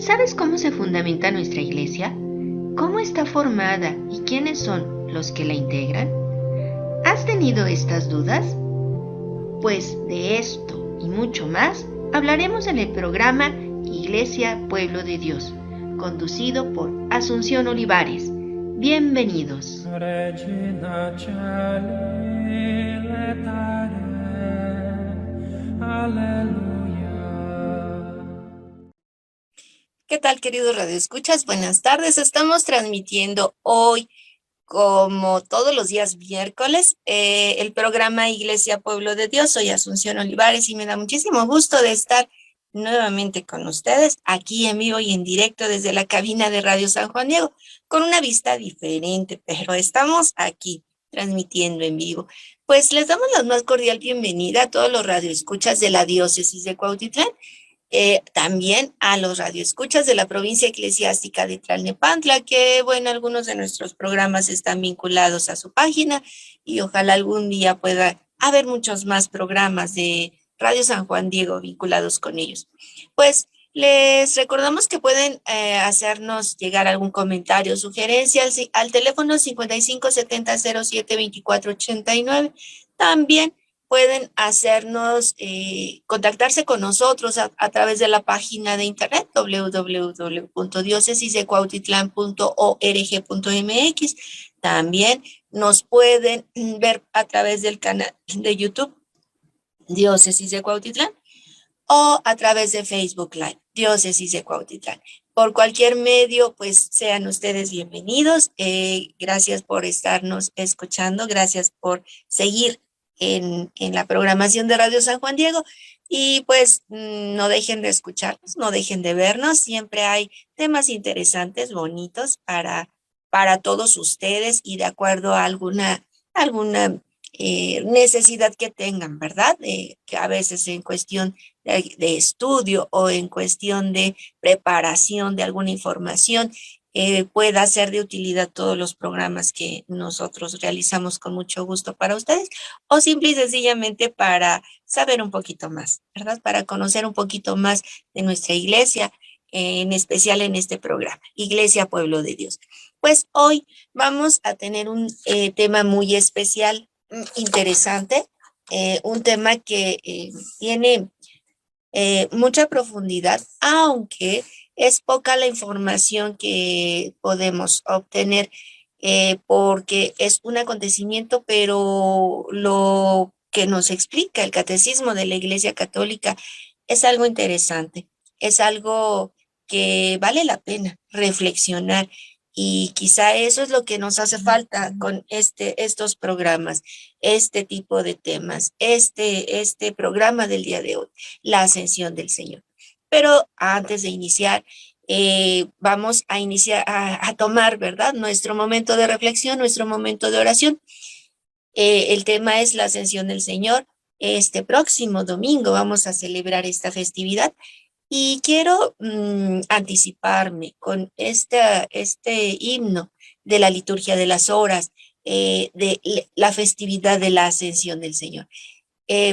¿Sabes cómo se fundamenta nuestra iglesia? ¿Cómo está formada y quiénes son los que la integran? ¿Has tenido estas dudas? Pues de esto y mucho más hablaremos en el programa Iglesia Pueblo de Dios, conducido por Asunción Olivares. Bienvenidos. Regina Caeli letare, aleluya. ¿Qué tal, queridos radioescuchas? Buenas tardes. Estamos transmitiendo hoy, como todos los días miércoles, el programa Iglesia Pueblo de Dios. Soy Asunción Olivares y me da muchísimo gusto de estar nuevamente con ustedes aquí en vivo y en directo desde la cabina de Radio San Juan Diego, con una vista diferente, pero estamos aquí transmitiendo en vivo. Pues les damos la más cordial bienvenida a todos los radioescuchas de la diócesis de Cuautitlán. También a los radioescuchas de la provincia eclesiástica de Tlalnepantla, que bueno, algunos de nuestros programas están vinculados a su página y ojalá algún día pueda haber muchos más programas de Radio San Juan Diego vinculados con ellos. Pues les recordamos que pueden hacernos llegar algún comentario o sugerencia al teléfono 5570072489. También pueden hacernos, contactarse con nosotros a través de la página de internet www.diocesisdecuautitlán.org.mx. También nos pueden ver a través del canal de YouTube Diócesis de Cuautitlán o a través de Facebook Live Diócesis de Cuautitlán. Por cualquier medio, pues sean ustedes bienvenidos. Gracias por estarnos escuchando, gracias por seguir en la programación de Radio San Juan Diego y pues no dejen de escucharnos, no dejen de vernos, siempre hay temas interesantes, bonitos para todos ustedes y de acuerdo a alguna necesidad que tengan, ¿verdad? Que a veces en cuestión de estudio o en cuestión de preparación de alguna información, pueda ser de utilidad todos los programas que nosotros realizamos con mucho gusto para ustedes, o simple y sencillamente para saber un poquito más, ¿verdad? Para conocer un poquito más de nuestra iglesia, en especial en este programa, Iglesia Pueblo de Dios. Pues hoy vamos a tener un tema muy especial, interesante, un tema que tiene mucha profundidad, aunque es poca la información que podemos obtener porque es un acontecimiento, pero lo que nos explica el catecismo de la Iglesia Católica es algo interesante, es algo que vale la pena reflexionar y quizá eso es lo que nos hace falta con estos programas, este tipo de temas, este programa del día de hoy, la ascensión del Señor. Pero antes de iniciar, vamos a iniciar a tomar, ¿verdad? Nuestro momento de reflexión, nuestro momento de oración. El tema es la ascensión del Señor. Este próximo domingo vamos a celebrar esta festividad y quiero anticiparme con este himno de la liturgia de las horas, de la festividad de la ascensión del Señor.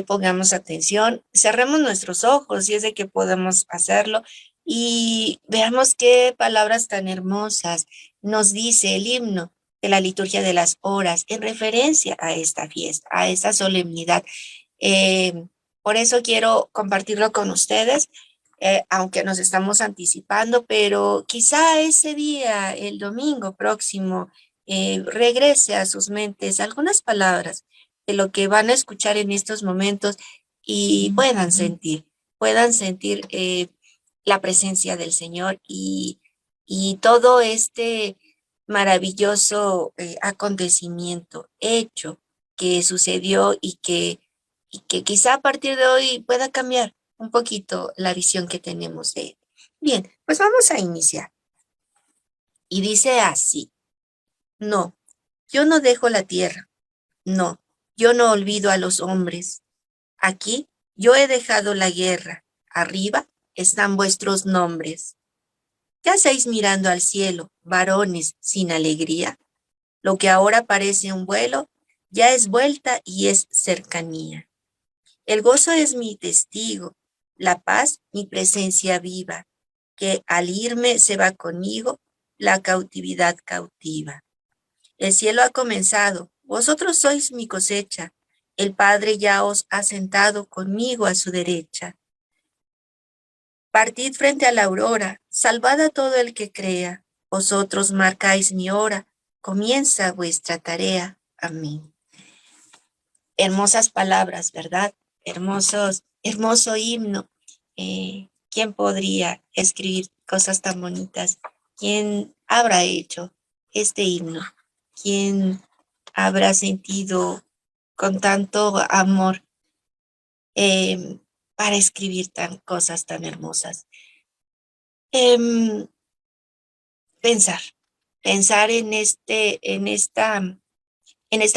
Pongamos atención, cerremos nuestros ojos si es de que podemos hacerlo y veamos qué palabras tan hermosas nos dice el himno de la liturgia de las horas en referencia a esta fiesta, a esta solemnidad. Por eso quiero compartirlo con ustedes, aunque nos estamos anticipando, pero quizá ese día, el domingo próximo, regrese a sus mentes algunas palabras de lo que van a escuchar en estos momentos y puedan sentir la presencia del Señor y todo este maravilloso acontecimiento, hecho que sucedió y que quizá a partir de hoy pueda cambiar un poquito la visión que tenemos de él. Bien, pues vamos a iniciar. Y dice así: no, yo no dejo la tierra, no, yo no olvido a los hombres. Aquí yo he dejado la guerra, arriba están vuestros nombres. ¿Qué hacéis mirando al cielo, varones sin alegría? Lo que ahora parece un vuelo, ya es vuelta y es cercanía. El gozo es mi testigo, la paz mi presencia viva. que al irme se va conmigo la cautividad cautiva. El cielo ha comenzado, vosotros sois mi cosecha, el Padre ya os ha sentado conmigo a su derecha. Partid frente a la aurora, salvad a todo el que crea, vosotros marcáis mi hora, comienza vuestra tarea. Amén. Hermosas palabras, ¿verdad? Hermoso himno. ¿Quién podría escribir cosas tan bonitas? ¿Quién habrá hecho este himno? ¿Quién habrá sentido con tanto amor para escribir cosas tan hermosas? Em, pensar en esta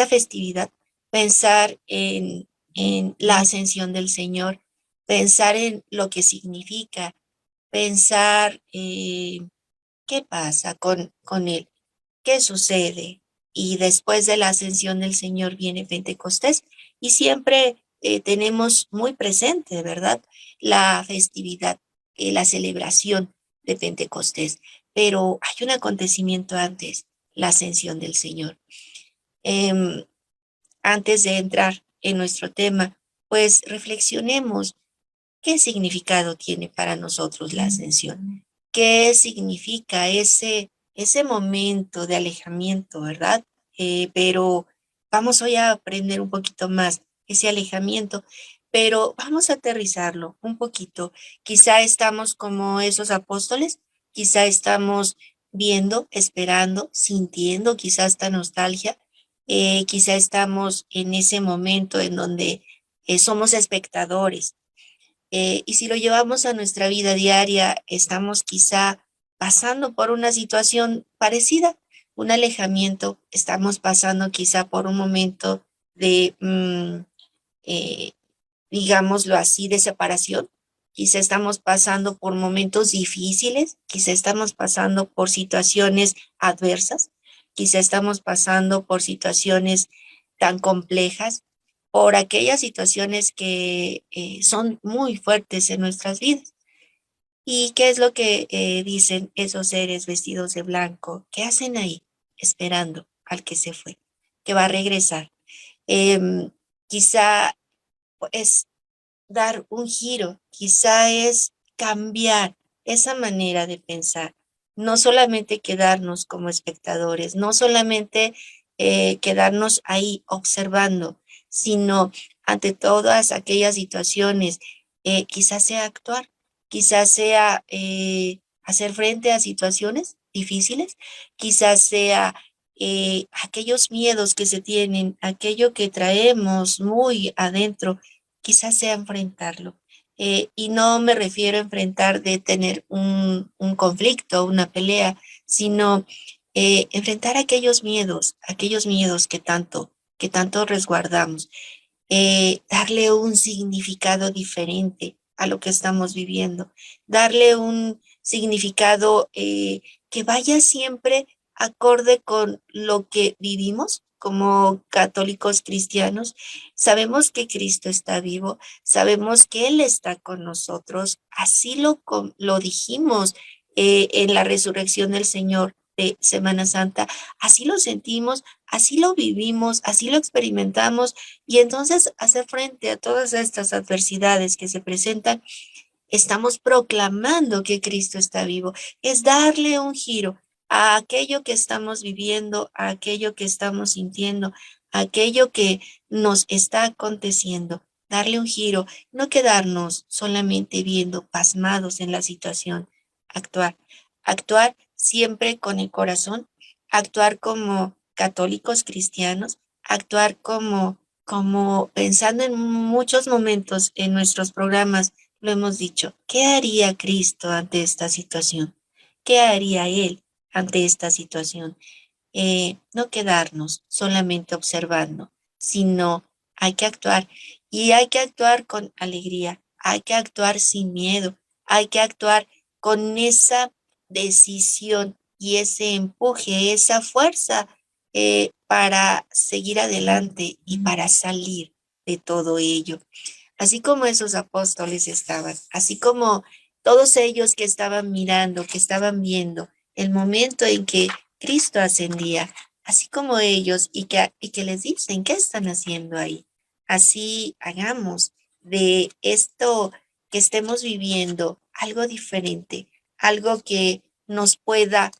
festividad, pensar en la ascensión del Señor, pensar en lo que significa, pensar qué pasa con Él, qué sucede. Y después de la ascensión del Señor viene Pentecostés y siempre tenemos muy presente, ¿verdad? La festividad, la celebración de Pentecostés. Pero hay un acontecimiento antes, la ascensión del Señor. Em, Antes de entrar en nuestro tema, pues reflexionemos qué significado tiene para nosotros la ascensión, qué significa ese momento de alejamiento, ¿verdad? Pero vamos hoy a aprender un poquito más ese alejamiento, pero vamos a aterrizarlo un poquito. Quizá estamos como esos apóstoles, quizá estamos viendo, esperando, sintiendo quizá esta nostalgia, quizá estamos en ese momento en donde somos espectadores. Y si lo llevamos a nuestra vida diaria, estamos quizá pasando por una situación parecida, un alejamiento, estamos pasando quizá por un momento de, eh, digámoslo así, de separación. Quizá estamos pasando por momentos difíciles, quizá estamos pasando por situaciones adversas, quizá estamos pasando por situaciones tan complejas, por aquellas situaciones que son muy fuertes en nuestras vidas. ¿Y qué es lo que dicen esos seres vestidos de blanco? ¿Qué hacen ahí esperando al que se fue, que va a regresar? Em, Quizá es dar un giro, quizá es cambiar esa manera de pensar, no solamente quedarnos como espectadores, no solamente quedarnos ahí observando, sino ante todas aquellas situaciones, quizás sea actuar, quizás sea hacer frente a situaciones difíciles, quizás sea aquellos miedos que se tienen, aquello que traemos muy adentro, quizás sea enfrentarlo. Y no me refiero a enfrentar de tener un conflicto, una pelea, sino enfrentar aquellos miedos que tanto resguardamos, darle un significado diferente a lo que estamos viviendo, darle un significado que vaya siempre acorde con lo que vivimos como católicos cristianos. Sabemos que Cristo está vivo, sabemos que Él está con nosotros, así lo dijimos en la resurrección del Señor de Semana Santa, así lo sentimos, así lo vivimos, así lo experimentamos, y entonces hacer frente a todas estas adversidades que se presentan, estamos proclamando que Cristo está vivo, es darle un giro a aquello que estamos viviendo, a aquello que estamos sintiendo, a aquello que nos está aconteciendo, darle un giro, no quedarnos solamente viendo pasmados en la situación, actuar, actuar siempre con el corazón, actuar como católicos cristianos, actuar como pensando en muchos momentos en nuestros programas lo hemos dicho, ¿qué haría Cristo ante esta situación? ¿Qué haría Él ante esta situación? No quedarnos solamente observando, sino hay que actuar y hay que actuar con alegría, hay que actuar sin miedo, hay que actuar con esa decisión y ese empuje, esa fuerza para seguir adelante y para salir de todo ello. Así como esos apóstoles estaban, así como todos ellos que estaban mirando, que estaban viendo el momento en que Cristo ascendía, así como ellos, y que les dicen, ¿qué están haciendo ahí? Así hagamos de esto que estemos viviendo algo diferente, algo que nos pueda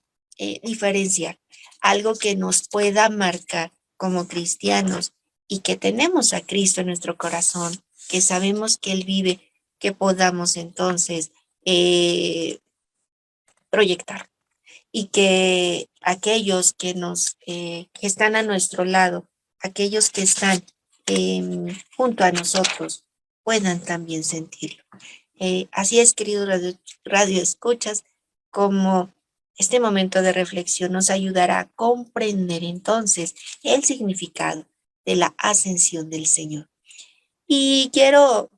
diferenciar, algo que nos pueda marcar como cristianos y que tenemos a Cristo en nuestro corazón, que sabemos que Él vive, que podamos entonces proyectar y que aquellos que están a nuestro lado, aquellos que están junto a nosotros, puedan también sentirlo. Así es, querido radio escuchas, como este momento de reflexión nos ayudará a comprender entonces el significado de la ascensión del Señor. Y quiero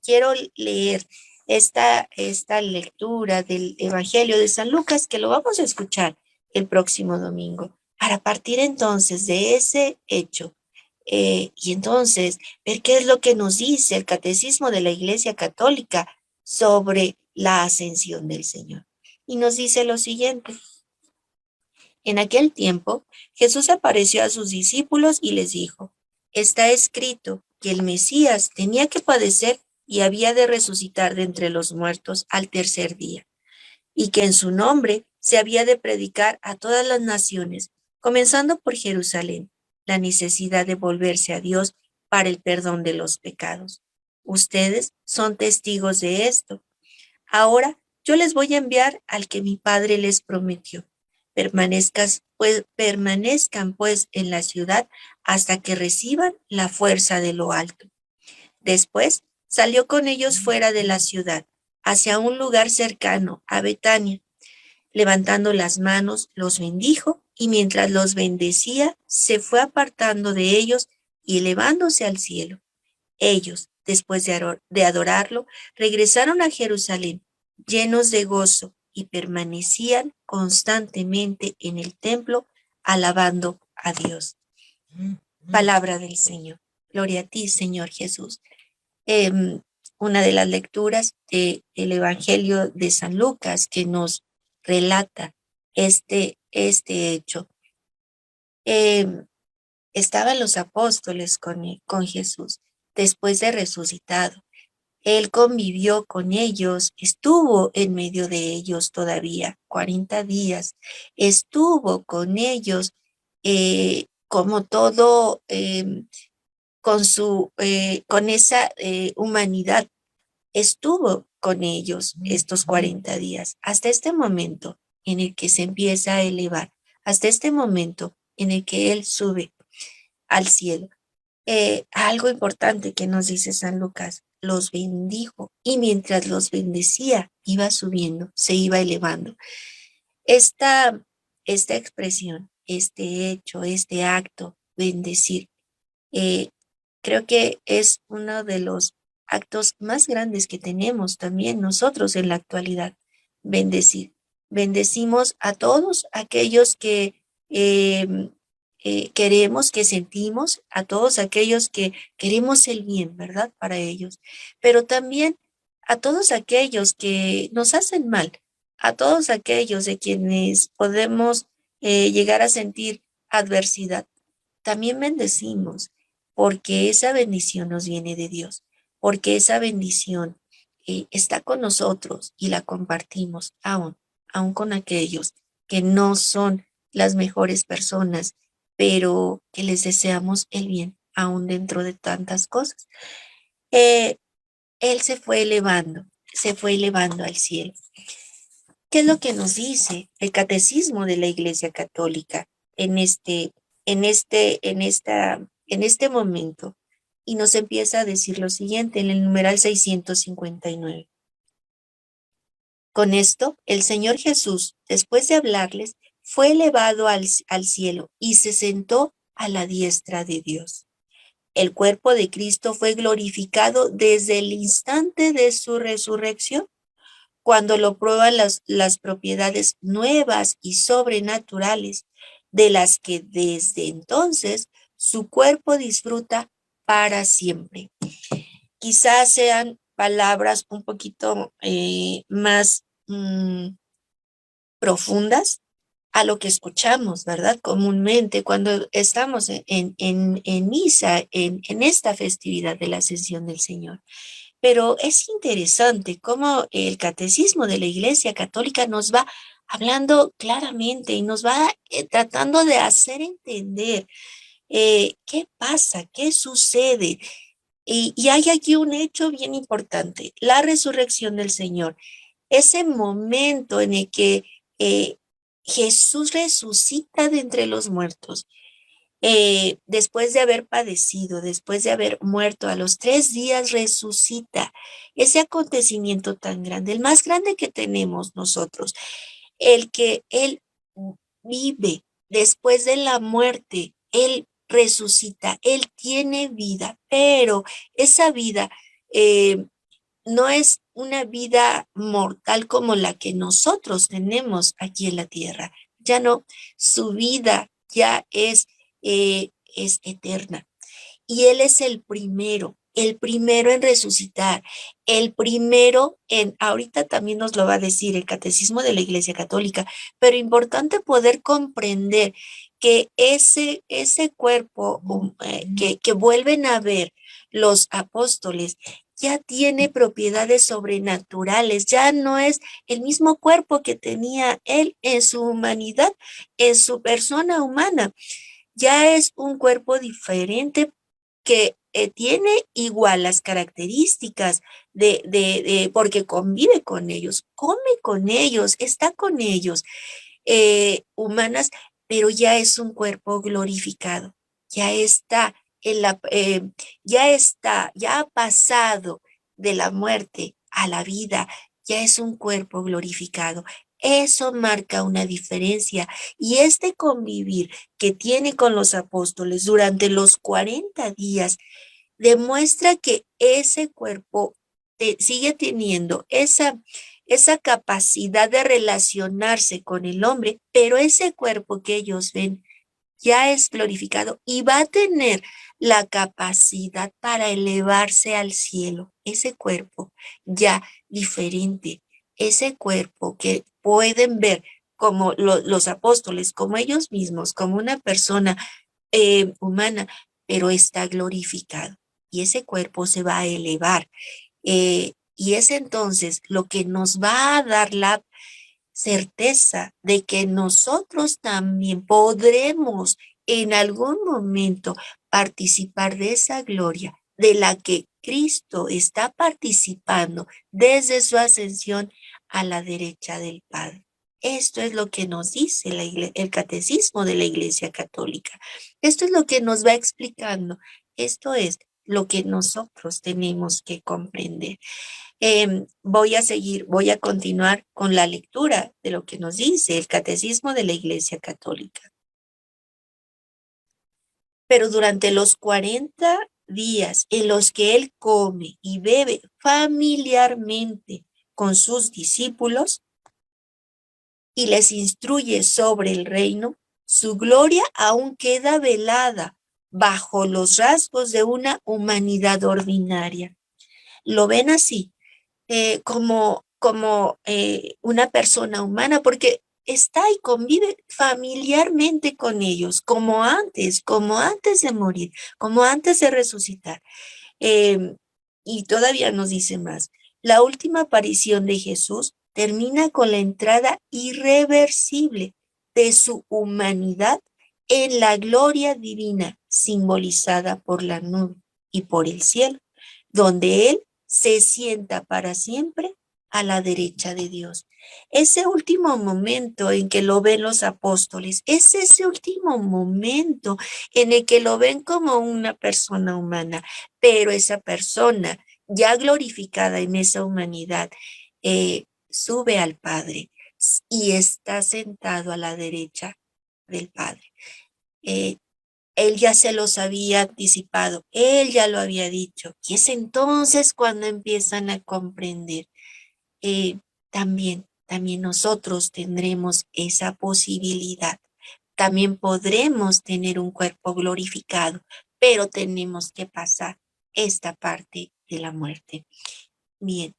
leer esta lectura del Evangelio de San Lucas, que lo vamos a escuchar el próximo domingo, para partir entonces de ese hecho y entonces ver qué es lo que nos dice el Catecismo de la Iglesia Católica sobre la ascensión del Señor. Y nos dice lo siguiente: en aquel tiempo, Jesús apareció a sus discípulos y les dijo: está escrito que el Mesías tenía que padecer y había de resucitar de entre los muertos al tercer día, y que en su nombre se había de predicar a todas las naciones, comenzando por Jerusalén, la necesidad de volverse a Dios para el perdón de los pecados. Ustedes son testigos de esto. Ahora yo les voy a enviar al que mi padre les prometió. Permanezcan pues en la ciudad hasta que reciban la fuerza de lo alto. Después salió con ellos fuera de la ciudad, hacia un lugar cercano a Betania. Levantando las manos, los bendijo, y mientras los bendecía, se fue apartando de ellos y elevándose al cielo. Ellos, después de adorarlo, regresaron a Jerusalén, llenos de gozo, y permanecían constantemente en el templo, alabando a Dios. Palabra del Señor. Gloria a ti, Señor Jesús. Una de las lecturas del Evangelio de San Lucas que nos relata este hecho. Estaban los apóstoles con Jesús después de resucitado. Él convivió con ellos, estuvo en medio de ellos todavía 40 días, estuvo con ellos como todo, con esa humanidad, estuvo con ellos estos 40 días, hasta este momento en el que se empieza a elevar, hasta este momento en el que Él sube al cielo. Algo importante que nos dice San Lucas: los bendijo, y mientras los bendecía, iba subiendo, se iba elevando. Esta, esta expresión, este hecho, este acto, bendecir, creo que es uno de los actos más grandes que tenemos también nosotros en la actualidad: bendecir. Bendecimos a todos aquellos que queremos, que sentimos, a todos aquellos que queremos el bien, ¿verdad? Para ellos, pero también a todos aquellos que nos hacen mal, a todos aquellos de quienes podemos llegar a sentir adversidad. También bendecimos, porque esa bendición nos viene de Dios, porque esa bendición está con nosotros y la compartimos aún con aquellos que no son las mejores personas, pero que les deseamos el bien, aún dentro de tantas cosas. Él se fue elevando al cielo. ¿Qué es lo que nos dice el Catecismo de la Iglesia Católica en este momento? Y nos empieza a decir lo siguiente en el numeral 659. Con esto, el Señor Jesús, después de hablarles, fue elevado al cielo y se sentó a la diestra de Dios. El cuerpo de Cristo fue glorificado desde el instante de su resurrección, cuando lo prueban las propiedades nuevas y sobrenaturales de las que desde entonces su cuerpo disfruta para siempre. Quizás sean palabras un poquito más profundas a lo que escuchamos, ¿verdad? Comúnmente cuando estamos en misa, en esta festividad de la Ascensión del Señor. Pero es interesante cómo el catecismo de la Iglesia Católica nos va hablando claramente y nos va tratando de hacer entender qué pasa, qué sucede. Y hay aquí un hecho bien importante, la resurrección del Señor. Ese momento en el que eh, Jesús resucita de entre los muertos, después de haber padecido, después de haber muerto, a los 3 días resucita. Ese acontecimiento tan grande, el más grande que tenemos nosotros, el que Él vive después de la muerte, Él resucita, Él tiene vida, pero esa vida no es una vida mortal como la que nosotros tenemos aquí en la tierra. Ya no, su vida ya es eterna. Y Él es el primero en resucitar, el primero en, ahorita también nos lo va a decir el Catecismo de la Iglesia Católica, pero importante poder comprender que ese cuerpo que vuelven a ver los apóstoles ya tiene propiedades sobrenaturales, ya no es el mismo cuerpo que tenía Él en su humanidad, en su persona humana, ya es un cuerpo diferente que tiene igual las características porque convive con ellos, come con ellos, está con ellos, humanas, pero ya es un cuerpo glorificado, ya está ya ha pasado de la muerte a la vida, ya es un cuerpo glorificado. Eso marca una diferencia y este convivir que tiene con los apóstoles durante los 40 días demuestra que ese cuerpo sigue teniendo esa capacidad de relacionarse con el hombre, pero ese cuerpo que ellos ven ya es glorificado y va a tener la capacidad para elevarse al cielo. Ese cuerpo ya diferente, ese cuerpo que pueden ver como los apóstoles, como ellos mismos, como una persona humana, pero está glorificado. Y ese cuerpo se va a elevar. Y es entonces lo que nos va a dar la certeza de que nosotros también podremos en algún momento participar de esa gloria de la que Cristo está participando desde su ascensión a la derecha del Padre. Esto es lo que nos dice el catecismo de la Iglesia Católica. Esto es lo que nos va explicando. Esto es lo que nosotros tenemos que comprender. Voy a continuar con la lectura de lo que nos dice el Catecismo de la Iglesia Católica. Pero durante los 40 días en los que él come y bebe familiarmente con sus discípulos y les instruye sobre el reino, su gloria aún queda velada bajo los rasgos de una humanidad ordinaria. ¿Lo ven así? Como una persona humana, porque está y convive familiarmente con ellos, como antes de morir, como antes de resucitar. Eh, y todavía nos dice más. La última aparición de Jesús termina con la entrada irreversible de su humanidad en la gloria divina, simbolizada por la nube y por el cielo, donde Él se sienta para siempre a la derecha de Dios. Ese último momento en que lo ven los apóstoles, es ese último momento en el que lo ven como una persona humana, pero esa persona ya glorificada en esa humanidad sube al Padre y está sentado a la derecha del Padre. Eh, Él ya se los había anticipado, él ya lo había dicho, y es entonces cuando empiezan a comprender. Eh, también nosotros tendremos esa posibilidad. También podremos tener un cuerpo glorificado, pero tenemos que pasar esta parte de la muerte. Bien,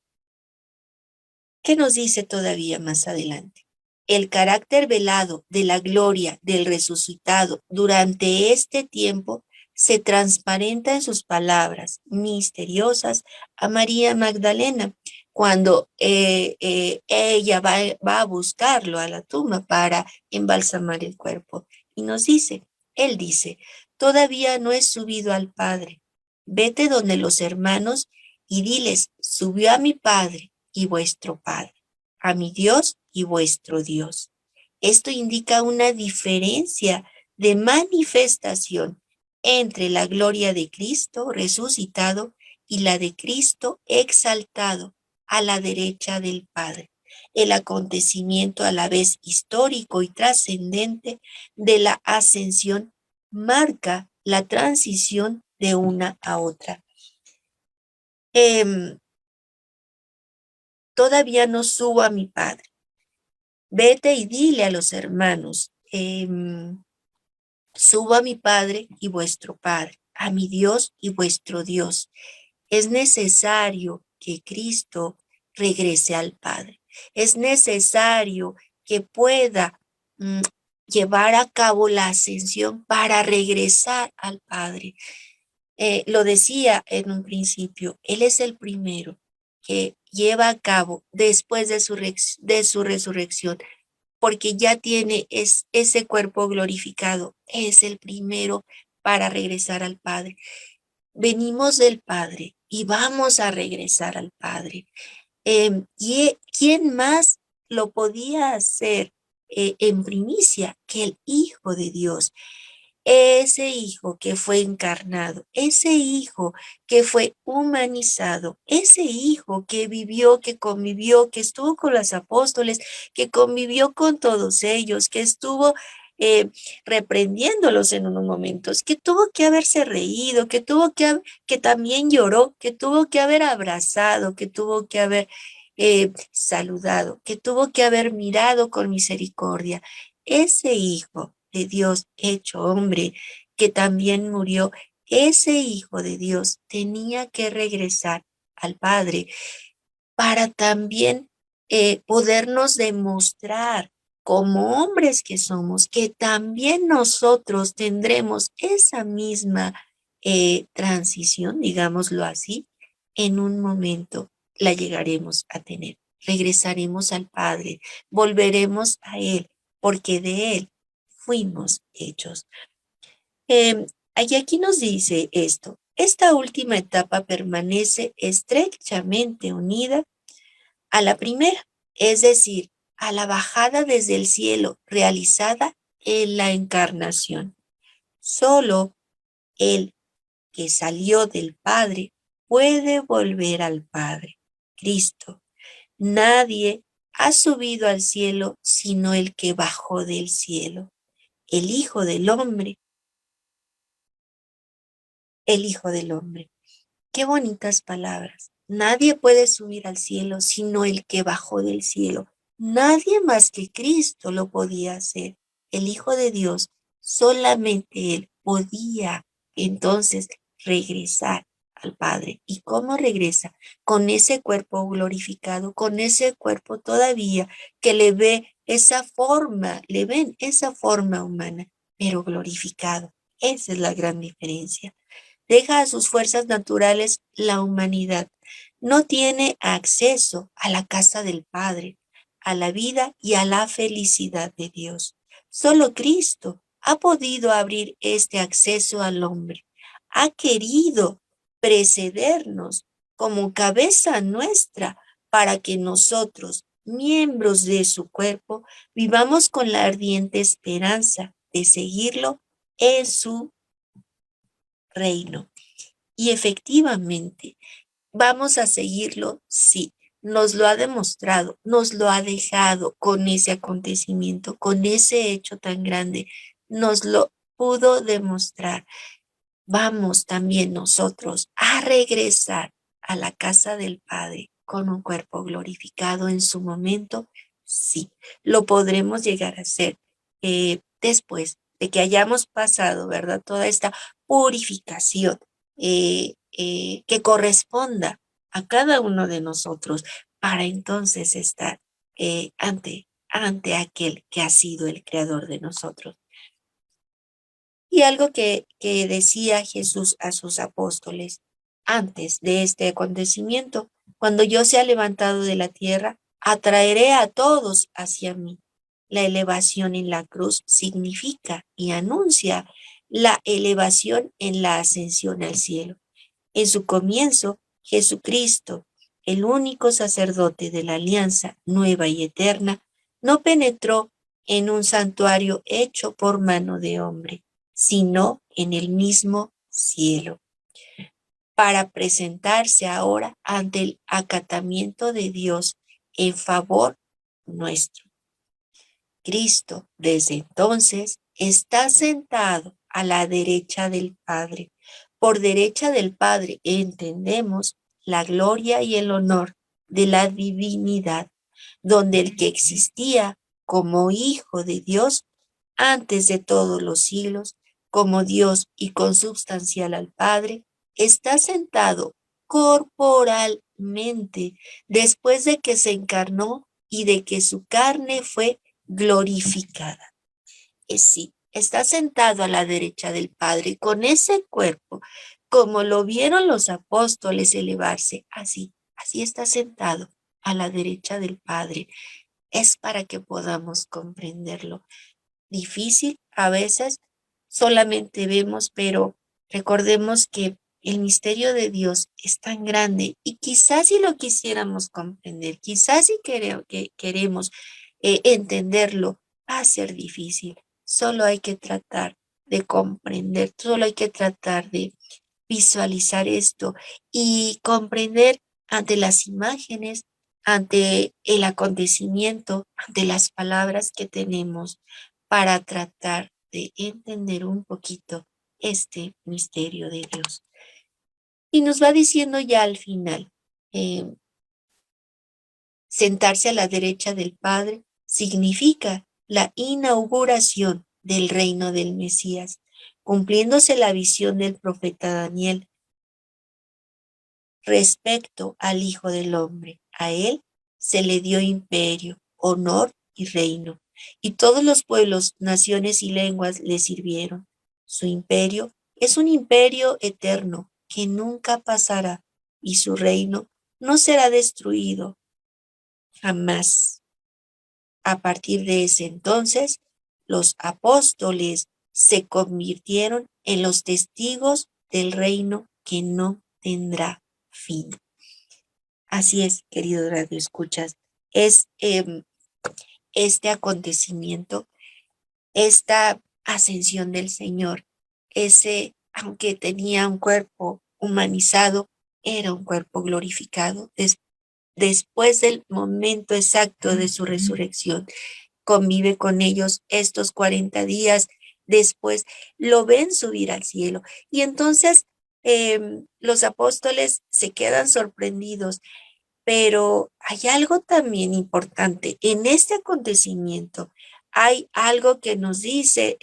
¿Qué nos dice todavía más adelante? El carácter velado de la gloria del resucitado durante este tiempo se transparenta en sus palabras misteriosas a María Magdalena cuando ella va a buscarlo a la tumba para embalsamar el cuerpo. Y nos dice, él dice, todavía no he subido al Padre. Vete donde los hermanos y diles, subió a mi Padre y vuestro Padre, a mi Dios y vuestro Dios. Esto indica una diferencia de manifestación entre la gloria de Cristo resucitado y la de Cristo exaltado a la derecha del Padre. El acontecimiento a la vez histórico y trascendente de la ascensión marca la transición de una a otra. Todavía no subo a mi Padre. Vete y dile a los hermanos, subo a mi Padre y vuestro Padre, a mi Dios y vuestro Dios. Es necesario que Cristo regrese al Padre. Es necesario que pueda llevar a cabo la ascensión para regresar al Padre. Lo decía en un principio, Él es el primero que lleva a cabo después de su resurrección, porque ya tiene ese cuerpo glorificado, es el primero para regresar al Padre. Venimos del Padre y vamos a regresar al Padre. ¿Y quién más lo podía hacer en primicia que el Hijo de Dios? Ese hijo que fue encarnado, ese hijo que fue humanizado, ese hijo que vivió, que convivió, que estuvo con los apóstoles, que convivió con todos ellos, que estuvo reprendiéndolos en unos momentos, que tuvo que haberse reído, que también lloró, que tuvo que haber abrazado, que tuvo que haber saludado, que tuvo que haber mirado con misericordia. Ese hijo de Dios hecho hombre, que también murió, ese Hijo de Dios tenía que regresar al Padre para también podernos demostrar como hombres que somos, que también nosotros tendremos esa misma transición, digámoslo así, en un momento la llegaremos a tener. Regresaremos al Padre, volveremos a Él, porque de Él fuimos hechos. Y aquí nos dice esto, esta última etapa permanece estrechamente unida a la primera, es decir, a la bajada desde el cielo realizada en la encarnación. Solo el que salió del Padre puede volver al Padre, Cristo. Nadie ha subido al cielo sino el que bajó del cielo, el Hijo del Hombre. El Hijo del Hombre. Qué bonitas palabras. Nadie puede subir al cielo sino el que bajó del cielo. Nadie más que Cristo lo podía hacer. El Hijo de Dios, solamente Él podía entonces regresar al Padre. ¿Y cómo regresa? Con ese cuerpo glorificado, con ese cuerpo todavía que le ven esa forma humana, pero glorificado. Esa es la gran diferencia. Deja a sus fuerzas naturales la humanidad. No tiene acceso a la casa del Padre, a la vida y a la felicidad de Dios. Solo Cristo ha podido abrir este acceso al hombre. Ha querido precedernos como cabeza nuestra para que nosotros, miembros de su cuerpo, vivamos con la ardiente esperanza de seguirlo en su reino. Y efectivamente, ¿vamos a seguirlo? Sí, nos lo ha demostrado, nos lo ha dejado con ese acontecimiento, con ese hecho tan grande, nos lo pudo demostrar. Vamos también nosotros a regresar a la casa del Padre con un cuerpo glorificado en su momento. Sí, lo podremos llegar a hacer después de que hayamos pasado, ¿verdad? Toda esta purificación que corresponda a cada uno de nosotros, para entonces estar ante aquel que ha sido el creador de nosotros. Y algo que decía Jesús a sus apóstoles antes de este acontecimiento: cuando yo sea levantado de la tierra, atraeré a todos hacia mí. La elevación en la cruz significa y anuncia la elevación en la ascensión al cielo. En su comienzo, Jesucristo, el único sacerdote de la alianza nueva y eterna, no penetró en un santuario hecho por mano de hombre, sino en el mismo cielo, para presentarse ahora ante el acatamiento de Dios en favor nuestro. Cristo, desde entonces, está sentado a la derecha del Padre. Por derecha del Padre entendemos la gloria y el honor de la divinidad, donde el que existía como Hijo de Dios antes de todos los siglos, como Dios y consubstancial al Padre, está sentado corporalmente después de que se encarnó y de que su carne fue glorificada. Sí, está sentado a la derecha del Padre con ese cuerpo, como lo vieron los apóstoles elevarse, así está sentado a la derecha del Padre. Es para que podamos comprenderlo. Difícil a veces, solamente vemos, pero recordemos que el misterio de Dios es tan grande y quizás si lo quisiéramos comprender, quizás si queremos entenderlo, va a ser difícil. Solo hay que tratar de comprender, solo hay que tratar de visualizar esto y comprender ante las imágenes, ante el acontecimiento, ante las palabras que tenemos para tratar de entender un poquito este misterio de Dios. Y nos va diciendo ya al final, sentarse a la derecha del Padre significa la inauguración del reino del Mesías, cumpliéndose la visión del profeta Daniel respecto al Hijo del Hombre. A él se le dio imperio, honor y reino, y todos los pueblos, naciones y lenguas le sirvieron. Su imperio es un imperio eterno que nunca pasará, y su reino no será destruido jamás. A partir de ese entonces, los apóstoles se convirtieron en los testigos del reino que no tendrá fin. Así es, querido Radio Escuchas, es este acontecimiento, esta ascensión del Señor, aunque tenía un cuerpo humanizado, era un cuerpo glorificado. Después del momento exacto de su resurrección, convive con ellos estos 40 días, después lo ven subir al cielo. Y entonces los apóstoles se quedan sorprendidos, pero hay algo también importante en este acontecimiento. Hay algo que nos dicen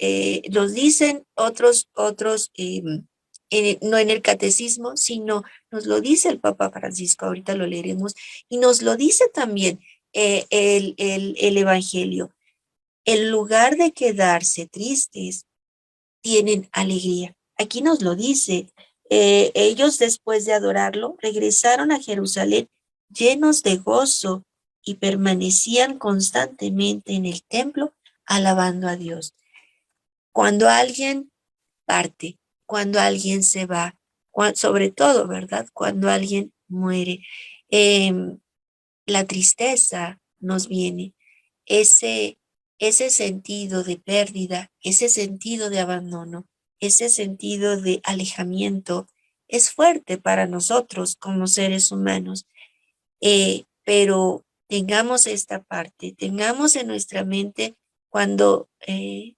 otros, no en el catecismo, sino nos lo dice el Papa Francisco, ahorita lo leeremos, y nos lo dice también el Evangelio. En lugar de quedarse tristes, tienen alegría. Aquí nos lo dice. Ellos, después de adorarlo, regresaron a Jerusalén llenos de gozo y permanecían constantemente en el templo alabando a Dios. Cuando alguien parte, cuando alguien se va, sobre todo, ¿verdad? Cuando alguien muere, la tristeza nos viene, ese, ese sentido de pérdida, ese sentido de abandono, ese sentido de alejamiento es fuerte para nosotros como seres humanos, pero tengamos esta parte, tengamos en nuestra mente cuando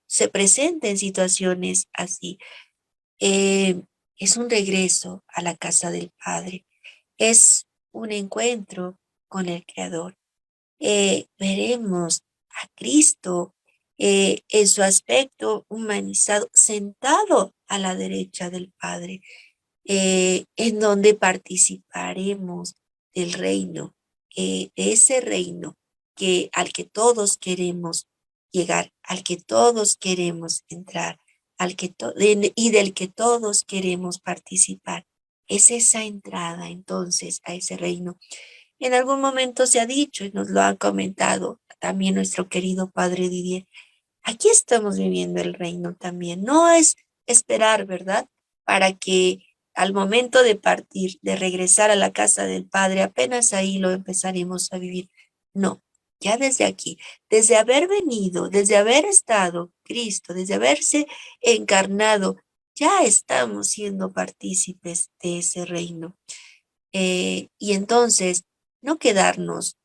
se presenten situaciones así. Es un regreso a la casa del Padre, es un encuentro con el Creador. Veremos a Cristo en su aspecto humanizado, sentado a la derecha del Padre, en donde participaremos del reino de ese reino al que todos queremos llegar, al que todos queremos entrar, y del que todos queremos participar. Es esa entrada entonces a ese reino. En algún momento se ha dicho y nos lo ha comentado también nuestro querido padre Didier. Aquí estamos viviendo el reino también. No es esperar, ¿verdad? Para que al momento de partir, de regresar a la casa del Padre, apenas ahí lo empezaremos a vivir. No, ya desde aquí, desde haber venido, desde haber estado Cristo, desde haberse encarnado, ya estamos siendo partícipes de ese reino. Y entonces, no quedarnos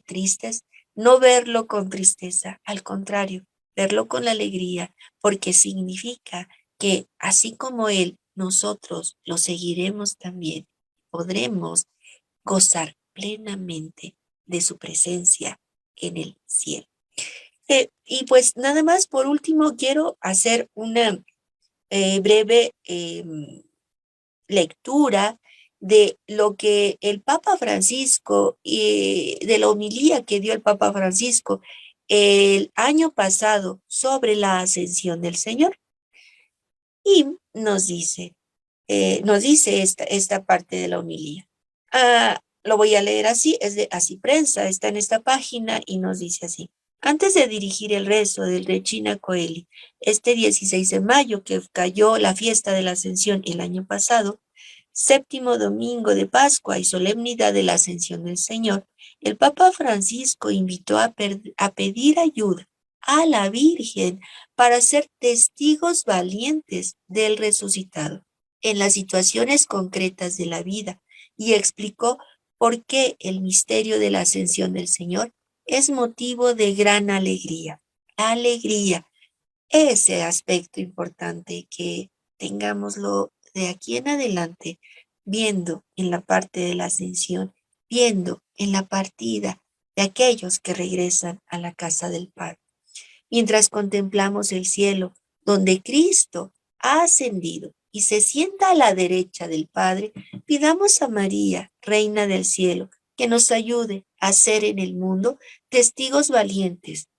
tristes, no verlo con tristeza, al contrario, verlo con la alegría, porque significa que así como Él, nosotros lo seguiremos también, podremos gozar plenamente de su presencia en el cielo. Y pues nada más, por último, quiero hacer una breve lectura de lo que el Papa Francisco y de la homilía que dio el Papa Francisco el año pasado sobre la ascensión del Señor. Y nos dice esta parte de la homilía. Lo voy a leer así, es de Así Prensa, está en esta página y nos dice así. Antes de dirigir el rezo del Regina Coeli, este 16 de mayo, que cayó la fiesta de la Ascensión el año pasado, séptimo domingo de Pascua y solemnidad de la Ascensión del Señor, el Papa Francisco invitó a pedir ayuda a la Virgen para ser testigos valientes del resucitado en las situaciones concretas de la vida y explicó por qué el misterio de la ascensión del Señor es motivo de gran alegría. Alegría, ese aspecto importante que tengámoslo de aquí en adelante, viendo en la parte de la ascensión, viendo en la partida de aquellos que regresan a la casa del Padre. Mientras contemplamos el cielo, donde Cristo ha ascendido y se sienta a la derecha del Padre, pidamos a María, Reina del Cielo, que nos ayude a ser en el mundo testigos valientes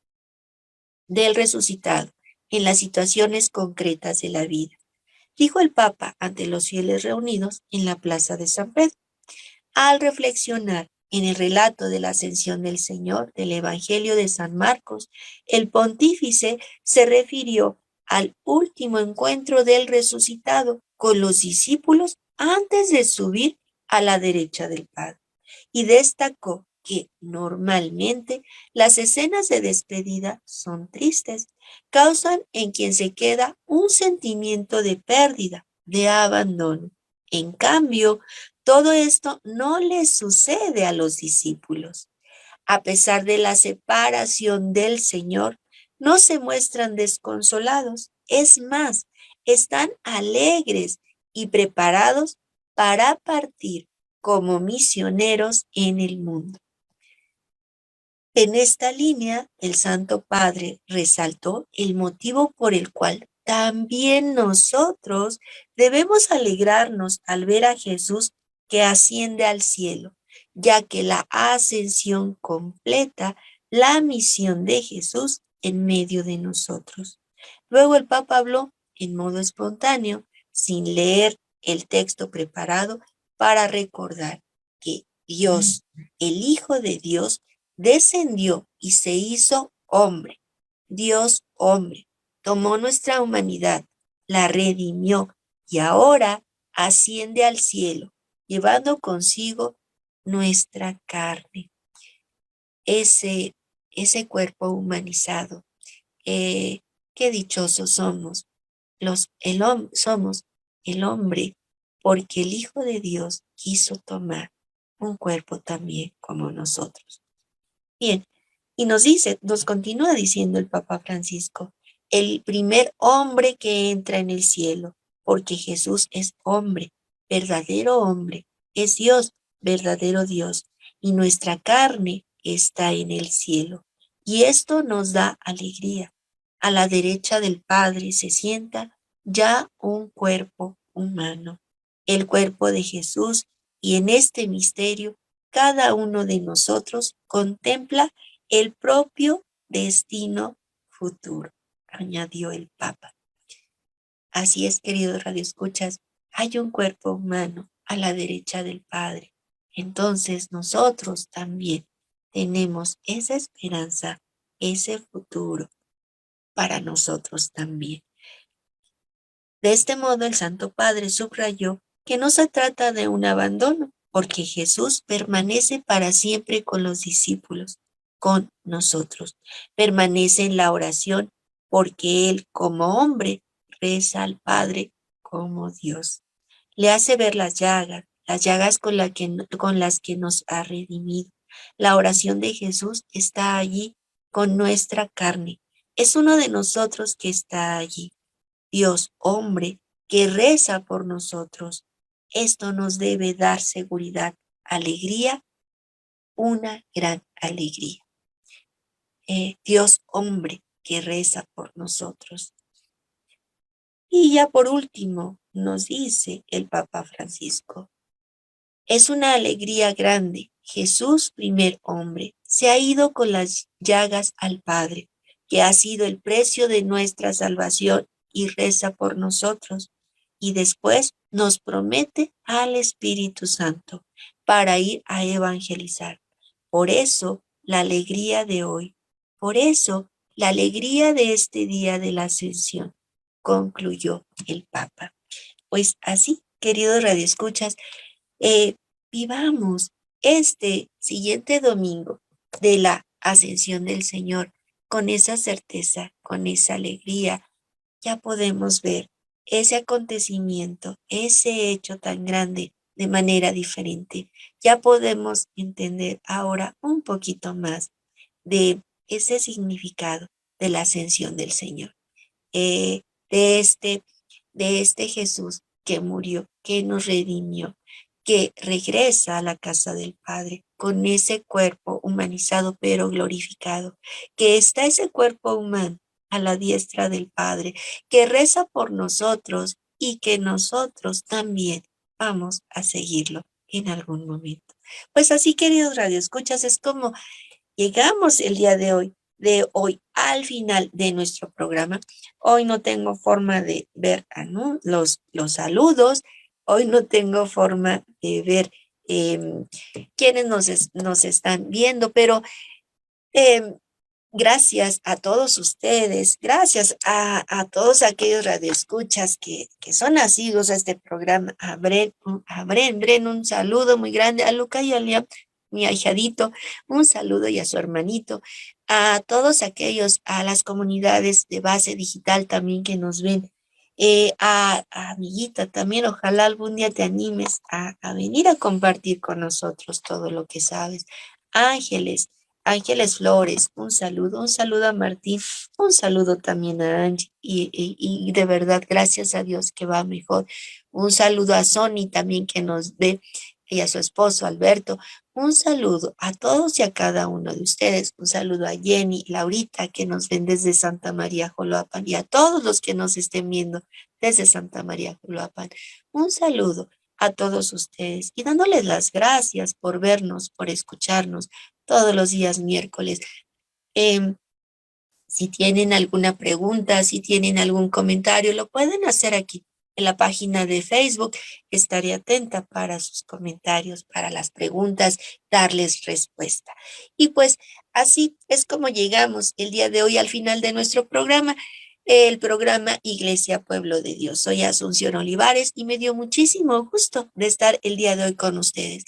del resucitado en las situaciones concretas de la vida, dijo el Papa ante los fieles reunidos en la plaza de San Pedro. Al reflexionar en el relato de la ascensión del Señor del Evangelio de San Marcos, el pontífice se refirió al último encuentro del resucitado con los discípulos antes de subir a la derecha del Padre y destacó que normalmente las escenas de despedida son tristes, causan en quien se queda un sentimiento de pérdida, de abandono. En cambio, todo esto no les sucede a los discípulos. A pesar de la separación del Señor, no se muestran desconsolados. Es más, están alegres y preparados para partir como misioneros en el mundo. En esta línea, el Santo Padre resaltó el motivo por el cual también nosotros debemos alegrarnos al ver a Jesús que asciende al cielo, ya que la ascensión completa la misión de Jesús en medio de nosotros. Luego el Papa habló en modo espontáneo, sin leer el texto preparado, para recordar que Dios, el Hijo de Dios, descendió y se hizo hombre. Dios hombre, tomó nuestra humanidad, la redimió y ahora asciende al cielo, llevando consigo nuestra carne. Ese cuerpo humanizado. Qué dichosos somos. Somos el hombre porque el Hijo de Dios quiso tomar un cuerpo también como nosotros. Bien, y nos continúa diciendo el Papa Francisco, el primer hombre que entra en el cielo, porque Jesús es hombre, es Dios, verdadero Dios, y nuestra carne está en el cielo. Y esto nos da alegría. A la derecha del Padre se sienta ya un cuerpo humano, el cuerpo de Jesús, y en este misterio cada uno de nosotros contempla el propio destino futuro, añadió el Papa. Así es, queridos radioescuchas, hay un cuerpo humano a la derecha del Padre. Entonces nosotros también tenemos esa esperanza, ese futuro para nosotros también. De este modo, el Santo Padre subrayó que no se trata de un abandono, porque Jesús permanece para siempre con los discípulos, con nosotros. Permanece en la oración porque Él, como hombre, reza al Padre como Dios. Le hace ver las llagas con las que nos ha redimido. La oración de Jesús está allí con nuestra carne. Es uno de nosotros que está allí. Dios hombre que reza por nosotros. Esto nos debe dar seguridad, alegría, una gran alegría. Dios hombre que reza por nosotros. Y ya por último nos dice el Papa Francisco, es una alegría grande. Jesús, primer hombre, se ha ido con las llagas al Padre, que ha sido el precio de nuestra salvación, y reza por nosotros. Y después nos promete al Espíritu Santo para ir a evangelizar. Por eso la alegría de hoy, por eso la alegría de este día de la Ascensión, concluyó el Papa. Pues así, queridos radioescuchas, vivamos este siguiente domingo de la Ascensión del Señor con esa certeza, con esa alegría. Ya podemos ver ese acontecimiento, ese hecho tan grande de manera diferente. Ya podemos entender ahora un poquito más de ese significado de la ascensión del Señor, de este Jesús que murió, que nos redimió, que regresa a la casa del Padre con ese cuerpo humanizado pero glorificado, que está ese cuerpo humano a la diestra del Padre, que reza por nosotros y que nosotros también vamos a seguirlo en algún momento. Pues así, queridos radioescuchas, es como llegamos el día de hoy al final de nuestro programa. Hoy no tengo forma de ver los saludos, hoy no tengo forma de ver quienes nos están viendo, pero gracias a todos ustedes, gracias a todos aquellos radioescuchas que son asiduos a este programa, a Bren, un saludo muy grande, a Luca y a Liam, mi ahijadito, un saludo, y a su hermanito, a todos aquellos, a las comunidades de base digital también que nos ven, a amiguita también, ojalá algún día te animes a venir a compartir con nosotros todo lo que sabes. Ángeles Flores, un saludo a Martín, un saludo también a Angie, y de verdad, gracias a Dios que va mejor. Un saludo a Sony también que nos ve, y a su esposo Alberto. Un saludo a todos y a cada uno de ustedes. Un saludo a Jenny, Laurita, que nos ven desde Santa María Joloapan, y a todos los que nos estén viendo desde Santa María Joloapan. Un saludo a todos ustedes y dándoles las gracias por vernos, por escucharnos todos los días miércoles. Si tienen alguna pregunta, si tienen algún comentario, lo pueden hacer aquí en la página de Facebook. Estaré atenta para sus comentarios, para las preguntas, darles respuesta. Y pues así es como llegamos el día de hoy al final de nuestro programa, el programa Iglesia Pueblo de Dios. Soy Asunción Olivares y me dio muchísimo gusto de estar el día de hoy con ustedes.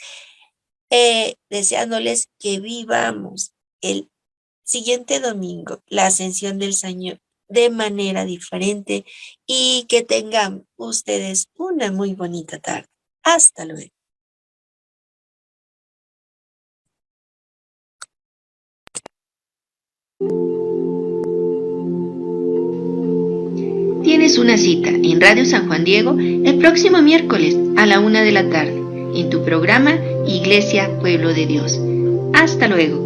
Deseándoles que vivamos el siguiente domingo la ascensión del Señor de manera diferente y que tengan ustedes una muy bonita tarde. Hasta luego. Tienes una cita en Radio San Juan Diego el próximo miércoles a la 1 de la tarde en tu programa Iglesia Pueblo de Dios. Hasta luego.